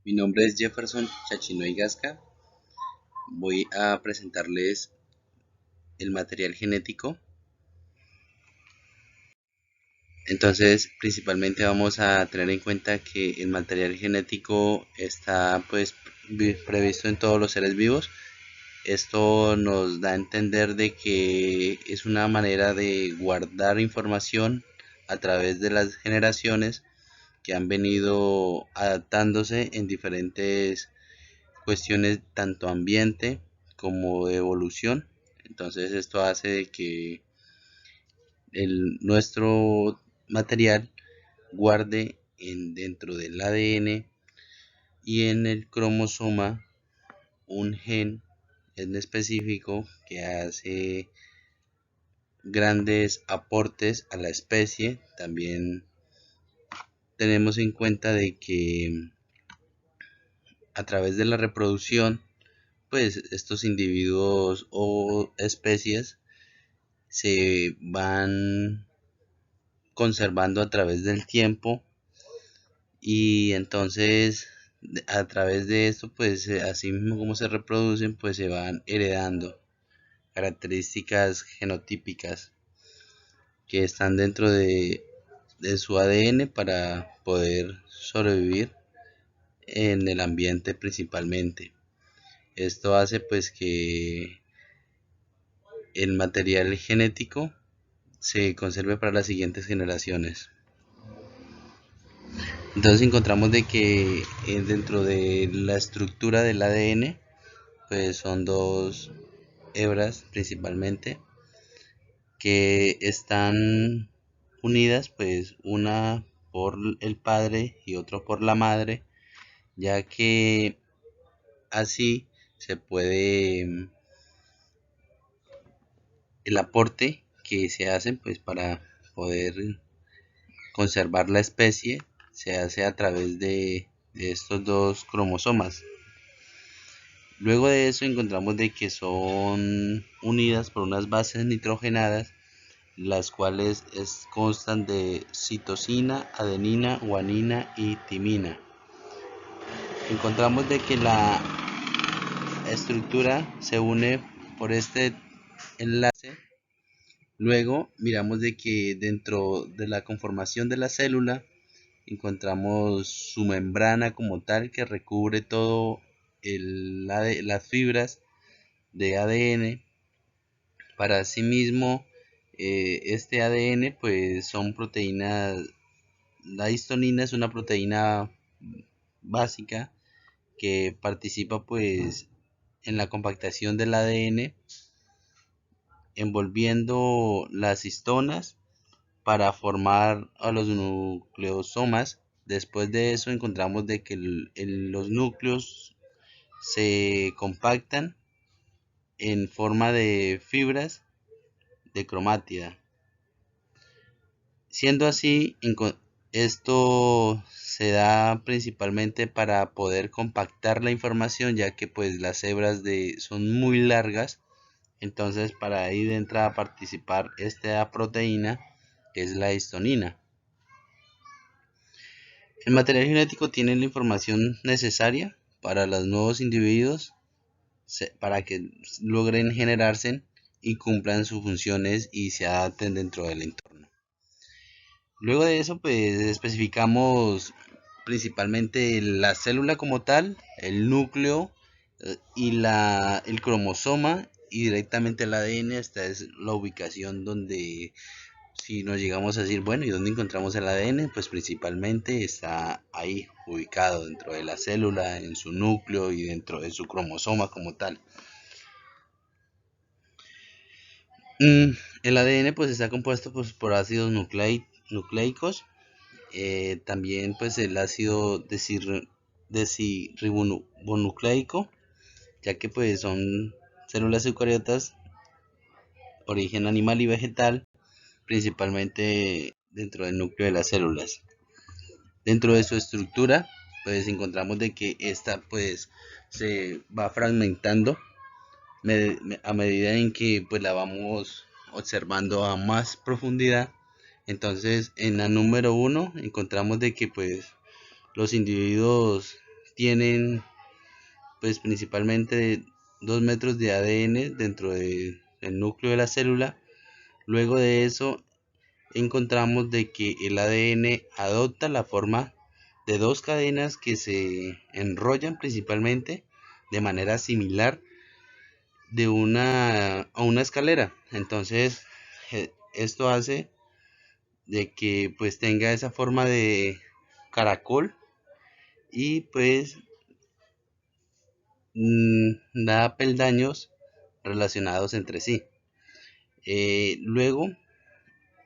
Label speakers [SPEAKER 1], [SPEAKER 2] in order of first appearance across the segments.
[SPEAKER 1] Mi nombre es Jefferson Chachinoy Gasca. Voy a presentarles el material genético. Entonces, principalmente vamos a tener en cuenta que el material genético está pues previsto en todos los seres vivos. Esto nos da a entender de que es una manera de guardar información a través de las generaciones que han venido adaptándose en diferentes cuestiones tanto ambiente como de evolución. Entonces esto hace de que nuestro material guarde dentro del ADN y en el cromosoma un gen en específico que hace grandes aportes a la especie. También tenemos en cuenta de que a través de la reproducción, pues estos individuos o especies se van conservando a través del tiempo, y entonces a través de esto pues así mismo como se reproducen pues se van heredando características genotípicas que están dentro de su ADN para poder sobrevivir en el ambiente principalmente. Esto hace pues que el material genético se conserve para las siguientes generaciones. Entonces encontramos de que dentro de la estructura del ADN pues son dos hebras principalmente que están unidas, pues una por el padre y otro por la madre, ya que así se puede el aporte que se hace pues para poder conservar la especie se hace a través de estos dos cromosomas. Luego de eso encontramos de que son unidas por unas bases nitrogenadas, las cuales constan de citosina, adenina, guanina y timina. Encontramos de que la estructura se une por este enlace. Luego miramos de que dentro de la conformación de la célula encontramos su membrana como tal que recubre todo las fibras de ADN. Para asimismo, este ADN pues son proteínas. La histonina es una proteína básica que participa pues en la compactación del ADN, envolviendo las histonas para formar a los nucleosomas. Después de eso encontramos de que los núcleos se compactan en forma de fibras de cromátida. Siendo así, esto se da principalmente para poder compactar la información, ya que pues las hebras son muy largas. Entonces para ahí entra a participar esta proteína que es la histonina. El material genético tiene la información necesaria para los nuevos individuos para que logren generarse y cumplan sus funciones y se adapten dentro del entorno. Luego de eso pues especificamos principalmente la célula como tal, el núcleo y el cromosoma, y directamente el ADN. Esta es la ubicación donde, si nos llegamos a decir, bueno, ¿y dónde encontramos el ADN? Pues principalmente está ahí, ubicado dentro de la célula, en su núcleo y dentro de su cromosoma como tal. El ADN pues está compuesto pues, por ácidos nucleicos. También pues el ácido desirribonucleico, ya que pues son células eucariotas, origen animal y vegetal, principalmente dentro del núcleo de las células. Dentro de su estructura pues encontramos de que esta pues se va fragmentando a medida en que pues la vamos observando a más profundidad. Entonces en la número 1 encontramos de que pues los individuos tienen pues principalmente 2 metros de ADN dentro del núcleo de la célula. Luego de eso encontramos de que el ADN adopta la forma de dos cadenas que se enrollan principalmente de manera similar a una escalera. Entonces esto hace de que pues tenga esa forma de caracol y pues da peldaños relacionados entre sí. Luego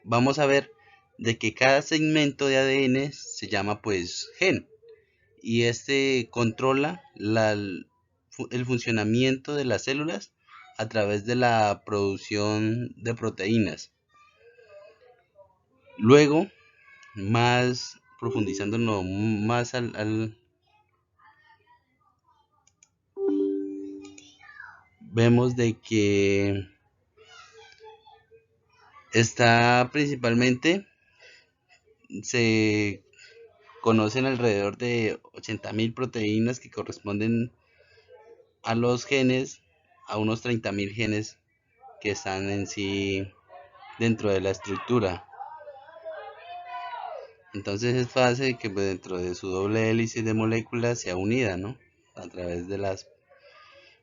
[SPEAKER 1] vamos a ver de que cada segmento de ADN se llama pues gen y este controla el funcionamiento de las células a través de la producción de proteínas. Luego, más profundizándonos más vemos de que está principalmente, se conocen alrededor de 80.000 proteínas que corresponden a los genes, a unos 30.000 genes que están en sí dentro de la estructura. Entonces esto hace que pues, dentro de su doble hélice de moléculas sea unida, ¿no? A través de las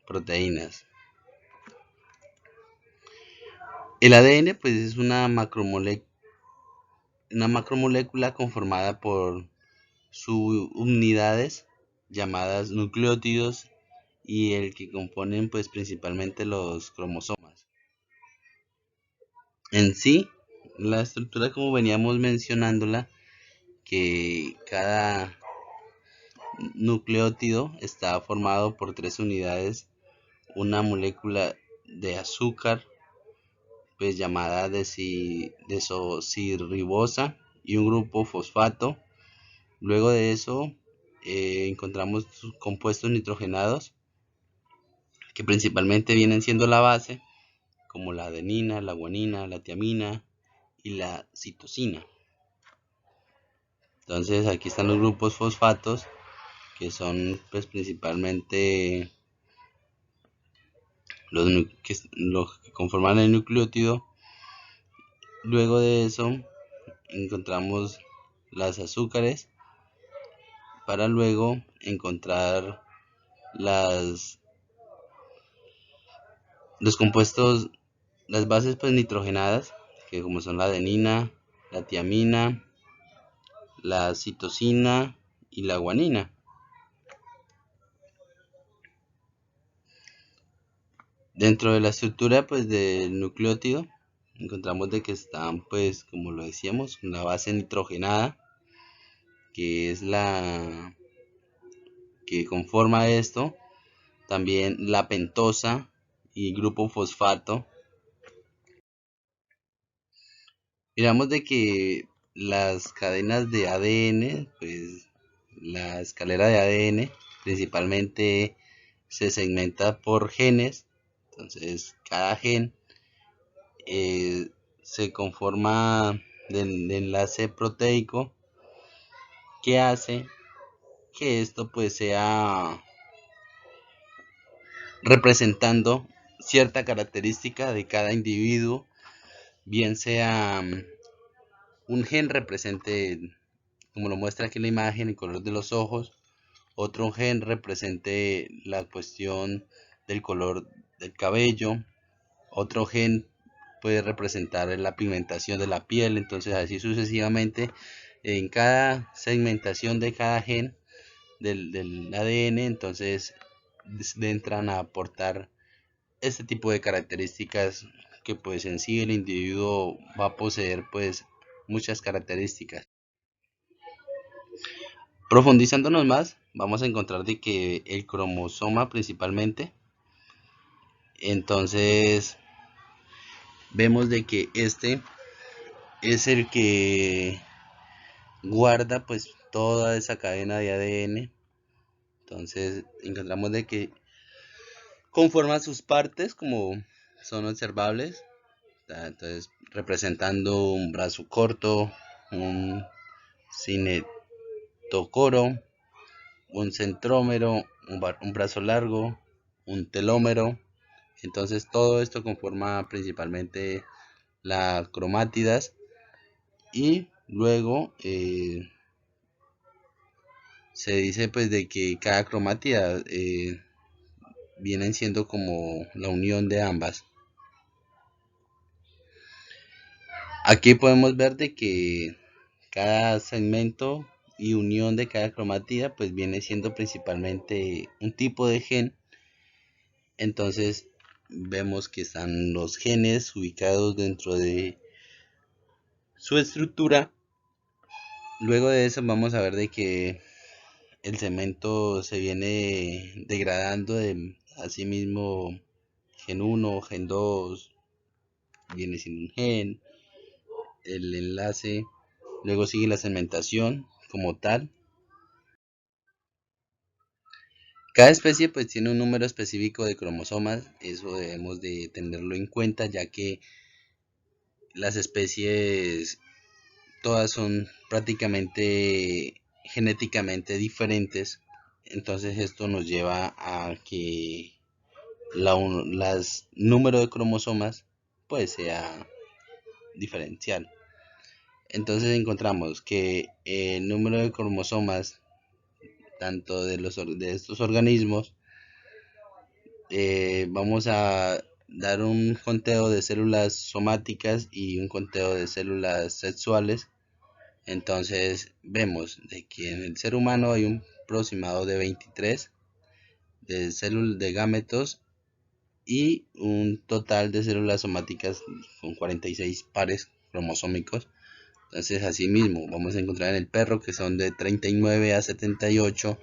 [SPEAKER 1] proteínas. El ADN pues es una macromolécula conformada por subunidades llamadas nucleótidos y el que componen pues principalmente los cromosomas. En sí, la estructura como veníamos mencionándola, que cada nucleótido está formado por tres unidades, una molécula de azúcar pues llamada desoxirribosa y un grupo fosfato. Luego de eso encontramos compuestos nitrogenados que principalmente vienen siendo la base, como la adenina, la guanina, la tiamina y la citosina. Entonces aquí están los grupos fosfatos, que son pues principalmente los que conforman el nucleótido. Luego de eso encontramos las azúcares para luego encontrar los compuestos, las bases pues nitrogenadas, que como son la adenina, la tiamina, la citosina y la guanina. Dentro de la estructura pues del nucleótido encontramos de que están pues como lo decíamos la base nitrogenada, que es la que conforma esto, también la pentosa y grupo fosfato. Miramos de que las cadenas de ADN, pues la escalera de ADN principalmente se segmenta por genes. Entonces cada gen se conforma del enlace proteico que hace que esto pues sea representando cierta característica de cada individuo, bien sea un gen represente, como lo muestra aquí la imagen, el color de los ojos, otro gen represente la cuestión del color del cabello, otro gen puede representar la pigmentación de la piel. Entonces así sucesivamente en cada segmentación de cada gen del ADN, entonces entran a aportar este tipo de características que pues en sí el individuo va a poseer pues muchas características. Profundizándonos más, vamos a encontrar de que el cromosoma principalmente, entonces vemos de que este es el que guarda pues toda esa cadena de ADN. Entonces encontramos de que conforma sus partes como son observables, entonces representando un brazo corto, un cinetocoro, un centrómero, un brazo largo, un telómero. Entonces todo esto conforma principalmente la cromátidas, y luego se dice pues de que cada cromátida vienen siendo como la unión de ambas. Aquí podemos ver de que cada segmento y unión de cada cromatida pues viene siendo principalmente un tipo de gen. Entonces vemos que están los genes ubicados dentro de su estructura. Luego de eso vamos a ver de que el segmento se viene degradando de asimismo gen 1, gen 2, viene siendo un gen, el enlace, luego sigue la segmentación como tal. Cada especie pues tiene un número específico de cromosomas, eso debemos de tenerlo en cuenta, ya que las especies todas son prácticamente genéticamente diferentes. Entonces esto nos lleva a que las número de cromosomas pues sea diferencial. Entonces encontramos que el número de cromosomas tanto de estos organismos, vamos a dar un conteo de células somáticas y un conteo de células sexuales. Entonces vemos de que en el ser humano hay un aproximado de 23 de células de gametos y un total de células somáticas con 46 pares cromosómicos. Entonces asimismo vamos a encontrar en el perro que son de 39 a 78,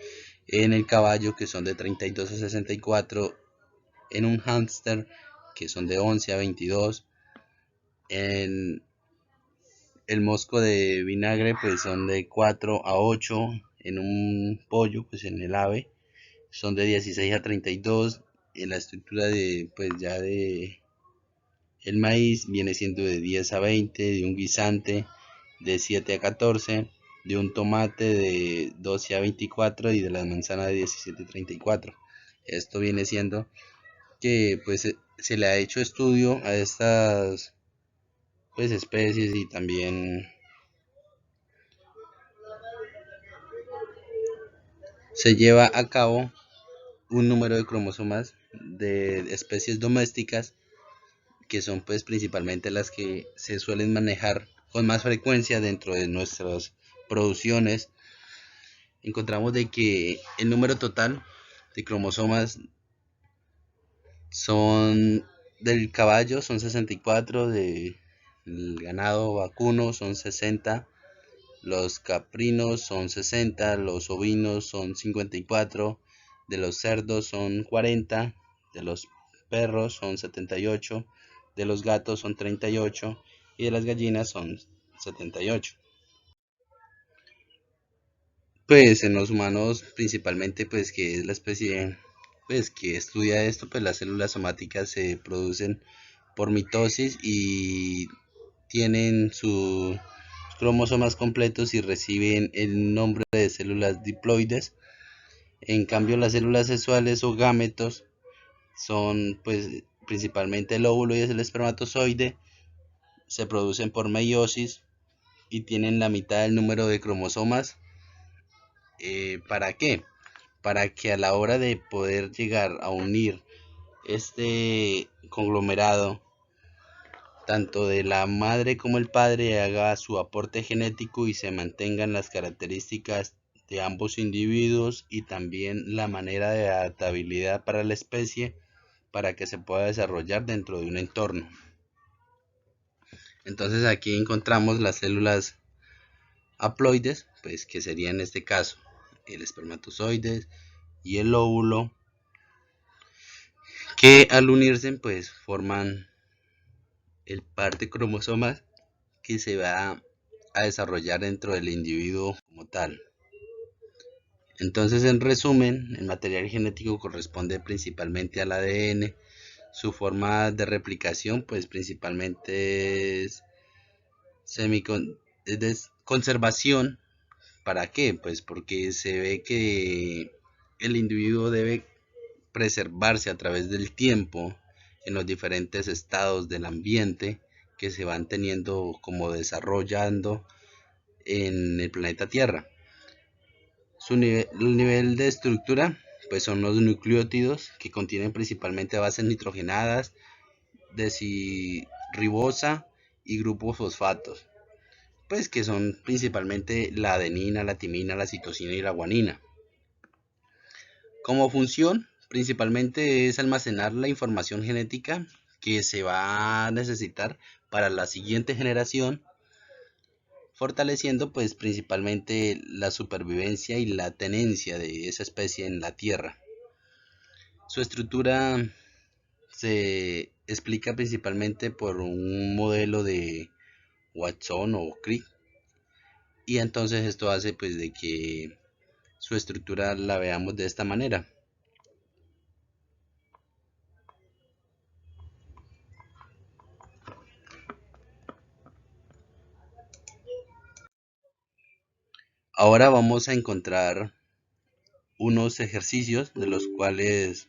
[SPEAKER 1] en el caballo que son de 32 a 64, en un hámster que son de 11 a 22, en el mosco de vinagre pues son de 4 a 8, en un pollo pues en el ave son de 16 a 32, en la estructura de pues ya de el maíz viene siendo de 10 a 20, de un guisante de 7 a 14, de un tomate de 12 a 24 y de la manzana de 17 a 34. Esto viene siendo que pues se le ha hecho estudio a estas pues especies, y también se lleva a cabo un número de cromosomas de especies domésticas, que son pues principalmente las que se suelen manejar con más frecuencia dentro de nuestras producciones. Encontramos de que el número total de cromosomas son del caballo son 64, del ganado vacuno son 60, los caprinos son 60, los ovinos son 54, de los cerdos son 40, de los perros son 78, de los gatos son 38 y de las gallinas son 78. Pues en los humanos principalmente, pues que es la especie pues que estudia esto, pues las células somáticas se producen por mitosis y tienen sus cromosomas completos y reciben el nombre de células diploides. En cambio las células sexuales o gametos son pues principalmente el óvulo y el espermatozoide, se producen por meiosis y tienen la mitad del número de cromosomas. ¿Para qué? Para que a la hora de poder llegar a unir este conglomerado, tanto de la madre como el padre, haga su aporte genético y se mantengan las características de ambos individuos y también la manera de adaptabilidad para la especie, para que se pueda desarrollar dentro de un entorno. Entonces aquí encontramos las células haploides, pues que sería en este caso el espermatozoide y el óvulo, que al unirse pues forman el par de cromosomas que se va a desarrollar dentro del individuo como tal. Entonces, en resumen, el material genético corresponde principalmente al ADN. Su forma de replicación pues principalmente es, es de conservación, ¿Para qué? Pues porque se ve que el individuo debe preservarse a través del tiempo en los diferentes estados del ambiente que se van teniendo como desarrollando en el planeta Tierra. El nivel de estructura pues son los nucleótidos que contienen principalmente bases nitrogenadas, desirribosa y grupos fosfatos, pues que son principalmente la adenina, la timina, la citosina y la guanina. Como función, principalmente es almacenar la información genética que se va a necesitar para la siguiente generación, fortaleciendo pues principalmente la supervivencia y la tenencia de esa especie en la Tierra. Su estructura se explica principalmente por un modelo de Watson o Crick, y entonces esto hace pues de que su estructura la veamos de esta manera. Ahora vamos a encontrar unos ejercicios de los cuales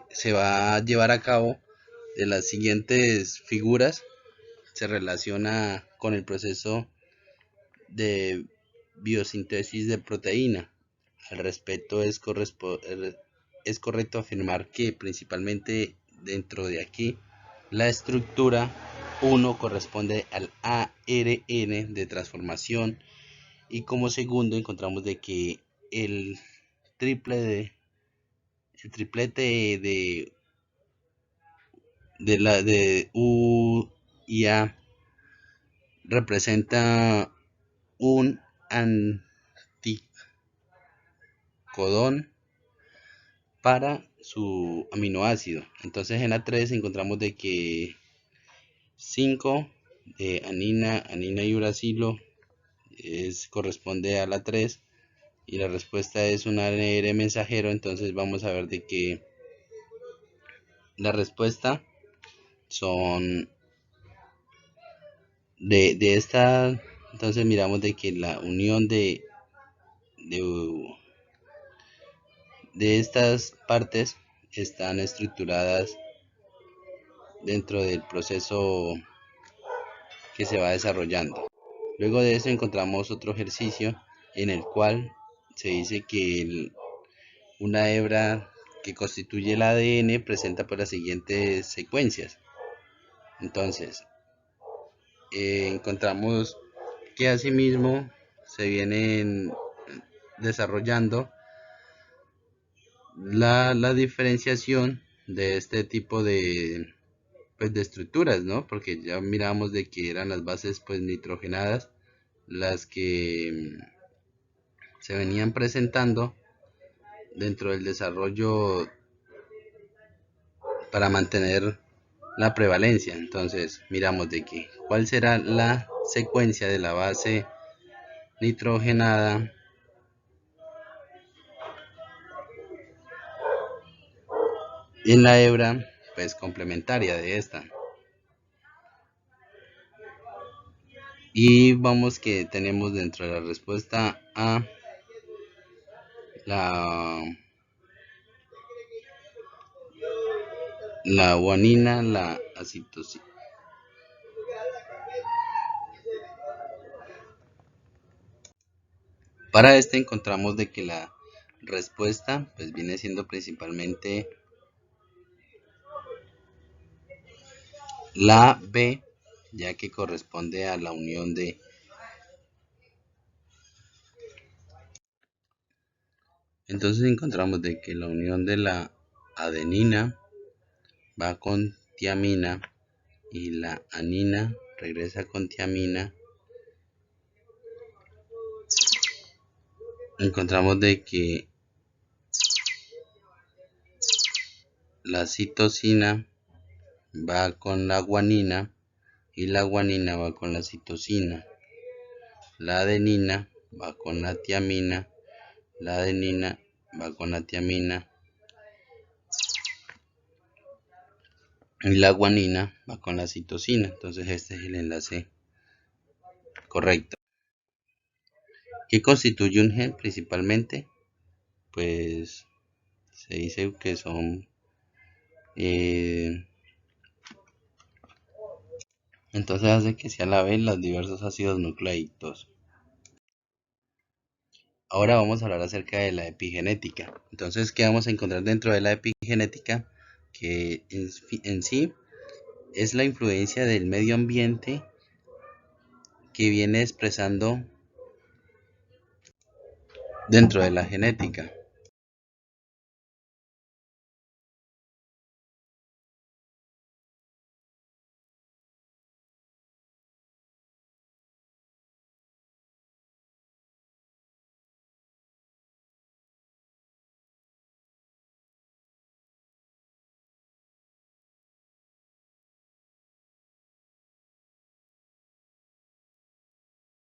[SPEAKER 1] se va a llevar a cabo de las siguientes figuras. Se relaciona con el proceso de biosíntesis de proteína. Al respecto es correcto afirmar que principalmente dentro de aquí la estructura 1 corresponde al ARN de transformación, y como segundo encontramos de que el triple de el triplete de U y A representa un anticodón para su aminoácido. Entonces en la 3 encontramos de que 5 de anina y uracilo corresponde a la 3, y la respuesta es un ARN mensajero. Entonces vamos a ver de que la respuesta son de esta. Entonces miramos de que la unión de, de estas partes están estructuradas dentro del proceso que se va desarrollando. Luego de eso encontramos otro ejercicio en el cual se dice que una hebra que constituye el ADN presenta por las siguientes secuencias. Entonces, encontramos que asimismo se vienen desarrollando la diferenciación de este tipo pues, de estructuras, ¿no? Porque ya miramos de que eran las bases pues nitrogenadas las que se venían presentando dentro del desarrollo para mantener la prevalencia. Entonces miramos de que cuál será la secuencia de la base nitrogenada en la hebra pues complementaria de esta. Y vamos que tenemos dentro de la respuesta A la guanina, la acitosina. Para este encontramos de que la respuesta pues viene siendo principalmente la B, ya que corresponde a la unión de. Entonces encontramos de que la unión de la adenina va con tiamina y la anina regresa con tiamina. Encontramos de que la citosina va con la guanina y la guanina va con la citosina. La adenina va con la tiamina, la adenina va con la tiamina. y la guanina va con la citosina. Entonces este es el enlace correcto. ¿Qué constituye un gen principalmente? Pues se dice que son entonces hace que sea a la vez los diversos ácidos nucleicos. Ahora vamos a hablar acerca de la epigenética. Entonces, ¿qué vamos a encontrar dentro de la epigenética? Que en sí es la influencia del medio ambiente que viene expresando dentro de la genética.